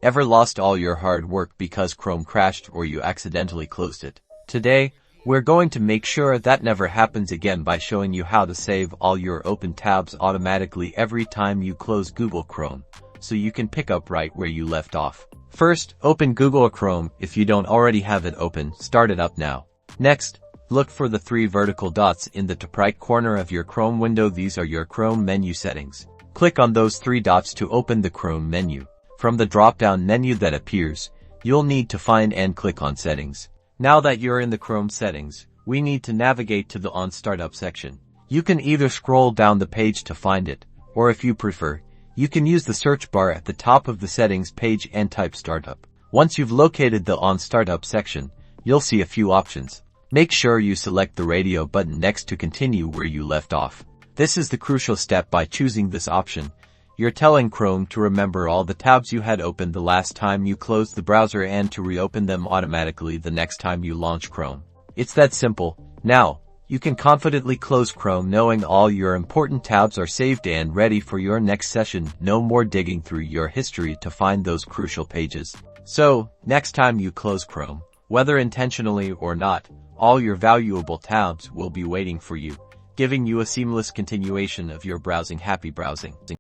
Ever lost all your hard work because Chrome crashed or you accidentally closed it? Today, we're going to make sure that never happens again by showing you how to save all your open tabs automatically every time you close Google Chrome, so you can pick up right where you left off. First, open Google Chrome. If you don't already have it open, start it up now. Next, look for the 3 vertical dots in the top right corner of your Chrome window. These are your Chrome menu settings. Click on those 3 dots to open the Chrome menu. From the drop-down menu that appears, you'll need to find and click on Settings. Now that you're in the Chrome settings, we need to navigate to the On Startup section. You can either scroll down the page to find it, or if you prefer, you can use the search bar at the top of the settings page and type Startup. Once you've located the On Startup section, you'll see a few options. Make sure you select the radio button next to continue where you left off. This is the crucial step. By choosing this option, you're telling Chrome to remember all the tabs you had opened the last time you closed the browser and to reopen them automatically the next time you launch Chrome. It's that simple. Now, you can confidently close Chrome knowing all your important tabs are saved and ready for your next session. No more digging through your history to find those crucial pages. So, next time you close Chrome, whether intentionally or not, all your valuable tabs will be waiting for you, giving you a seamless continuation of your browsing. Happy browsing!